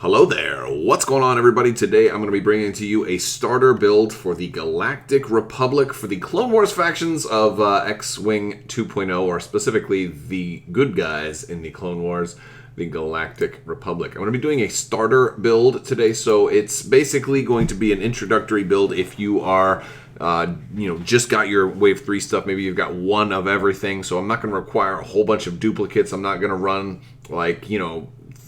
Hello there, what's going on everybody? Today I'm going to be bringing to you a starter build for the Galactic Republic for the Clone Wars factions of X-Wing 2.0, or specifically the good guys in the Clone Wars, the Galactic Republic. I'm going to be doing a starter build today, so it's basically going to be an introductory build if you are just got your Wave 3 stuff. Maybe you've got one of everything, so I'm not going to require a whole bunch of duplicates. I'm not going to run,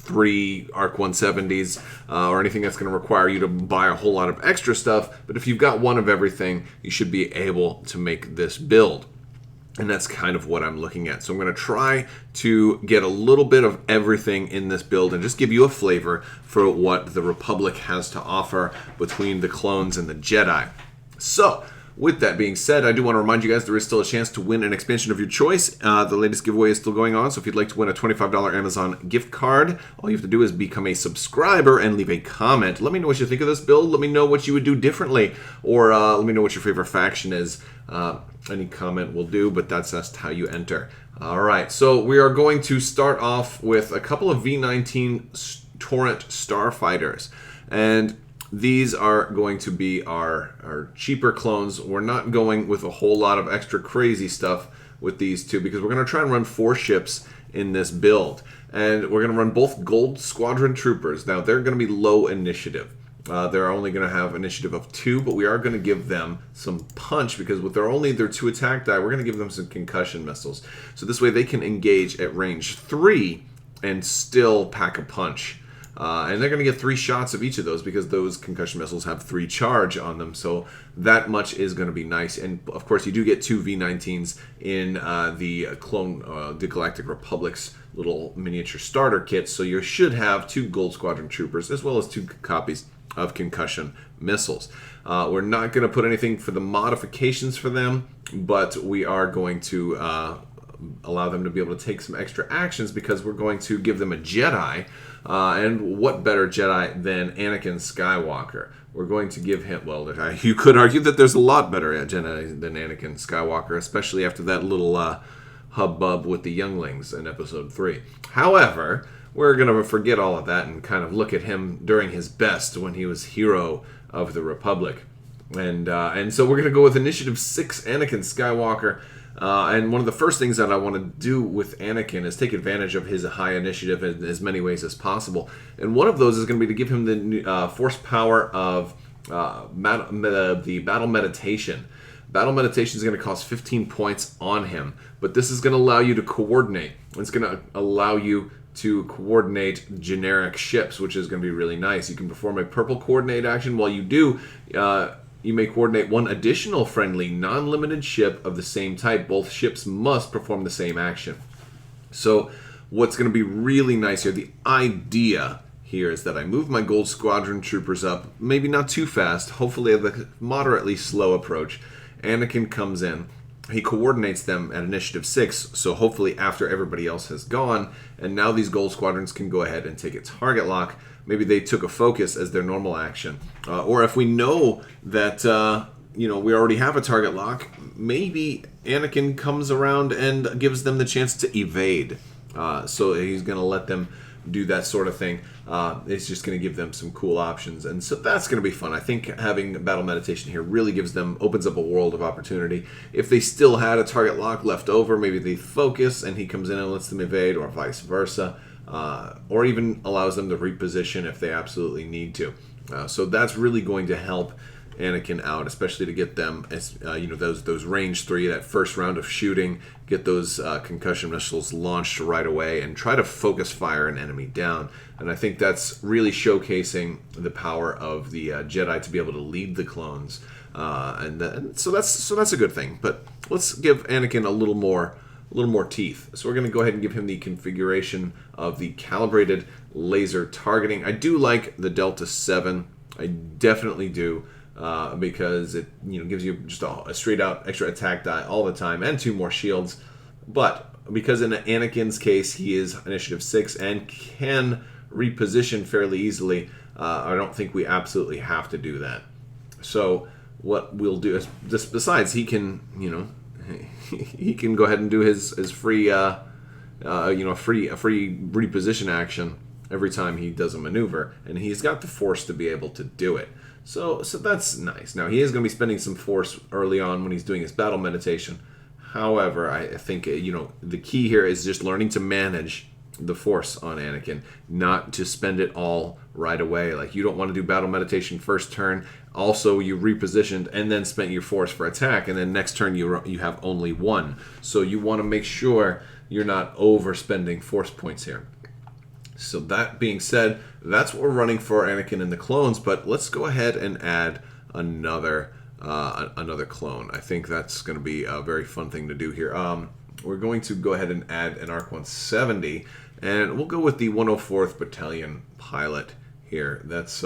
three ARC 170s or anything that's going to require you to buy a whole lot of extra stuff. But if you've got one of everything, you should be able to make this build. And that's kind of what I'm looking at. So I'm going to try to get a little bit of everything in this build and just give you a flavor for what the Republic has to offer between the clones and the Jedi. So, with that being said, I do want to remind you guys there is still a chance to win an expansion of your choice. The latest giveaway is still going on, so if you'd like to win a $25 Amazon gift card, all you have to do is become a subscriber and leave a comment. Let me know what you think of this build. Let me know what you would do differently, or let me know what your favorite faction is. Any comment will do, but that's just how you enter. All right, so we are going to start off with a couple of V19 Torrent Starfighters, and these are going to be our cheaper clones. We're not going with a whole lot of extra crazy stuff with these two because we're going to try and run 4 ships in this build. And we're going to run both Gold Squadron Troopers. Now, they're going to be low initiative. They're only going to have initiative of 2, but we are going to give them some punch because with their 2 attack die, we're going to give them some concussion missiles. So this way they can engage at range 3 and still pack a punch. And they're going to get 3 shots of each of those because those concussion missiles have 3 charge on them. So that much is going to be nice. And of course, you do get 2 V19s in the Galactic Republic's little miniature starter kit. So you should have 2 Gold Squadron Troopers as well as 2 copies of concussion missiles. We're not going to put anything for the modifications for them, but we are going to allow them to be able to take some extra actions because we're going to give them a Jedi. And what better Jedi than Anakin Skywalker? We're going to give him, well, you could argue that there's a lot better Jedi than Anakin Skywalker, especially after that little hubbub with the younglings in Episode 3. However, we're going to forget all of that and kind of look at him during his best when he was hero of the Republic. And so we're going to go with Initiative 6 Anakin Skywalker. And one of the first things that I want to do with Anakin is take advantage of his high initiative in as many ways as possible. And one of those is going to be to give him the force power of the Battle Meditation. Battle Meditation is going to cost 15 points on him, but this is going to allow you to coordinate. It's going to allow you to coordinate generic ships, which is going to be really nice. You can perform a purple coordinate action. While you do, you may coordinate 1 additional friendly, non-limited ship of the same type. Both ships must perform the same action. So what's going to be really nice here, the idea here is that I move my Gold Squadron Troopers up, maybe not too fast, hopefully at a moderately slow approach. Anakin comes in. He coordinates them at Initiative 6, so hopefully after everybody else has gone, and now these Gold Squadrons can go ahead and take a target lock. Maybe they took a focus as their normal action. Or if we know that, we already have a target lock, maybe Anakin comes around and gives them the chance to evade. So he's going to let them do that sort of thing. It's just going to give them some cool options. And so that's going to be fun. I think having Battle Meditation here really opens up a world of opportunity. If they still had a target lock left over, maybe they focus and he comes in and lets them evade, or vice versa. Or even allows them to reposition if they absolutely need to. So that's really going to help Anakin out, especially to get them, those range 3, that first round of shooting, get those concussion missiles launched right away and try to focus fire an enemy down. And I think that's really showcasing the power of the Jedi to be able to lead the clones. So that's a good thing. But let's give Anakin a little more teeth. So we're going to go ahead and give him the configuration of the calibrated laser targeting. I do like the Delta 7. I definitely do. Because it gives you just a straight out extra attack die all the time and 2 more shields. But because in Anakin's case he is Initiative 6 and can reposition fairly easily, I don't think we absolutely have to do that. So what we'll do is, just besides he can he can go ahead and do his free free reposition action every time he does a maneuver, and he's got the force to be able to do it. So that's nice. Now, he is going to be spending some force early on when he's doing his battle meditation. However, I think, the key here is just learning to manage the force on Anakin, not to spend it all right away. Like, you don't want to do battle meditation first turn, also you repositioned and then spent your force for attack, and then next turn you have only one. So you want to make sure you're not overspending force points here. So that being said, that's what we're running for Anakin and the clones, but let's go ahead and add another clone. I think that's going to be a very fun thing to do here. We're going to go ahead and add an ARC 170, and we'll go with the 104th Battalion pilot here. That's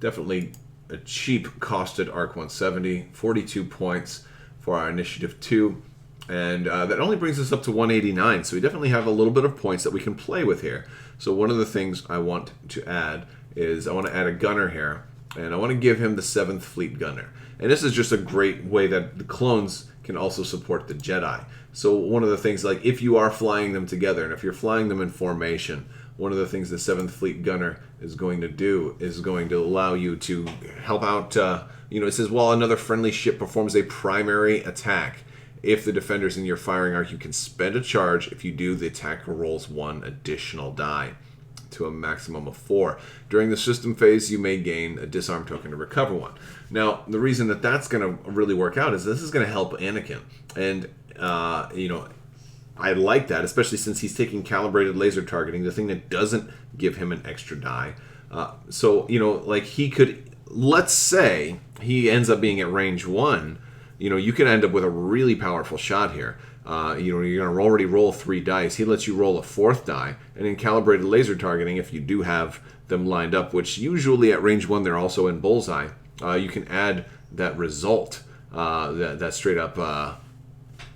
definitely a cheap costed ARC 170, 42 points for our Initiative 2, and that only brings us up to 189, so we definitely have a little bit of points that we can play with here. So one of the things I want to add is I want to add a gunner here, and I want to give him the 7th Fleet Gunner. And this is just a great way that the clones can also support the Jedi. So one of the things, like if you are flying them together, and if you're flying them in formation, one of the things the 7th Fleet Gunner is going to do is going to allow you to help out, it says, while another friendly ship performs a primary attack, if the defenders in your firing arc, you can spend a charge. If you do, the attacker rolls 1 additional die to a maximum of 4. During the system phase, you may gain a disarm token to recover 1. Now, the reason that that's going to really work out is this is going to help Anakin. And, I like that, especially since he's taking calibrated laser targeting, the thing that doesn't give him an extra die. He could, let's say he ends up being at range 1, you can end up with a really powerful shot here. You're going to already roll 3 dice. He lets you roll a 4th die. And in calibrated laser targeting, if you do have them lined up, which usually at range 1 they're also in bullseye, you can add that result, that straight up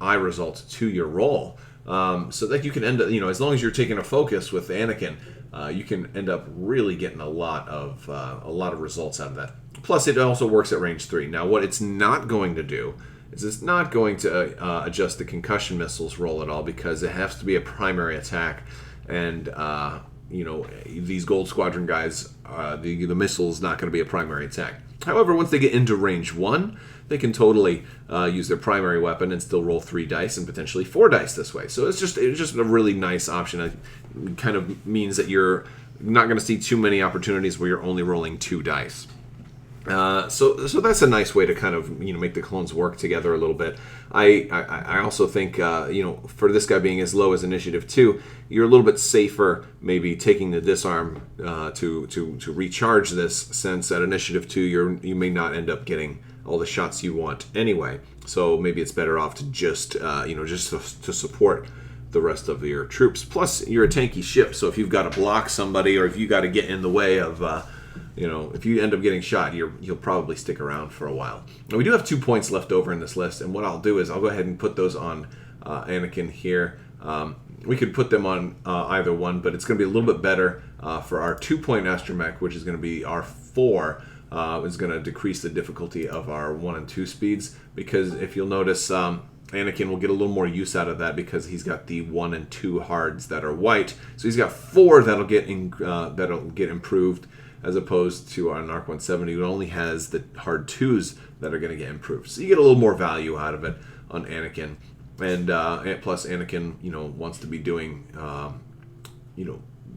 eye result to your roll. So that you can end up, as long as you're taking a focus with Anakin, you can end up really getting a lot of results out of that. Plus, it also works at range 3. Now, what it's not going to do is it's not going to adjust the concussion missiles roll at all, because it has to be a primary attack. And, these Gold Squadron guys, the missile's not going to be a primary attack. However, once they get into range 1, they can totally use their primary weapon and still roll 3 dice and potentially 4 dice this way. So it's just a really nice option. It kind of means that you're not going to see too many opportunities where you're only rolling 2 dice. So that's a nice way to kind of make the clones work together a little bit. I also think for this guy being as low as Initiative 2, you're a little bit safer maybe taking the disarm to recharge this, since at Initiative 2 you may not end up getting all the shots you want anyway. So maybe it's better off to just to support the rest of your troops. Plus, you're a tanky ship, so if you've got to block somebody, or if you got to get in the way of if you end up getting shot, you'll probably stick around for a while. Now, we do have 2 points left over in this list, and what I'll do is I'll go ahead and put those on Anakin here. We could put them on either one, but it's going to be a little bit better for our 2-point astromech, which is going to be our 4. Is going to decrease the difficulty of our 1 and 2 speeds, because if you'll notice, Anakin will get a little more use out of that because he's got the 1 and 2 hards that are white. So he's got 4 that'll get improved, as opposed to our ARC 170, who only has the hard 2s that are going to get improved. So you get a little more value out of it on Anakin. And plus Anakin, wants to be doing,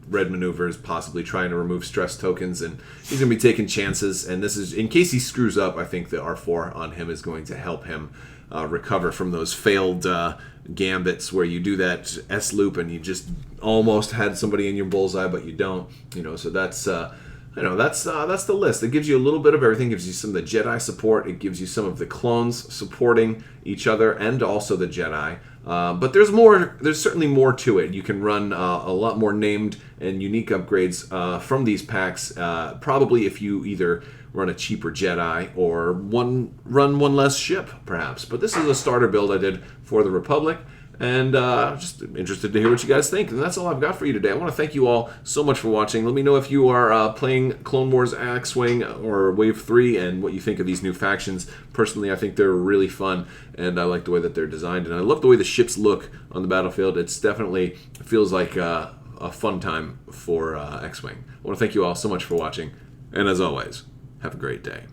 red maneuvers, possibly trying to remove stress tokens, and he's going to be taking chances. And this is, in case he screws up, I think the R4 on him is going to help him recover from those failed gambits where you do that S loop and you just almost had somebody in your bullseye, but you don't. So that's that's the list. It gives you a little bit of everything. It gives you some of the Jedi support. It gives you some of the clones supporting each other, and also the Jedi. But there's more. There's certainly more to it. You can run a lot more named and unique upgrades from these packs. Probably if you either run a cheaper Jedi or run one less ship, perhaps. But this is a starter build I did for the Republic. And just interested to hear what you guys think. And that's all I've got for you today. I want to thank you all so much for watching. Let me know if you are playing Clone Wars X-Wing or Wave 3 and what you think of these new factions. Personally, I think they're really fun, and I like the way that they're designed. And I love the way the ships look on the battlefield. It's definitely feels like a a fun time for X-Wing. I want to thank you all so much for watching, and as always, have a great day.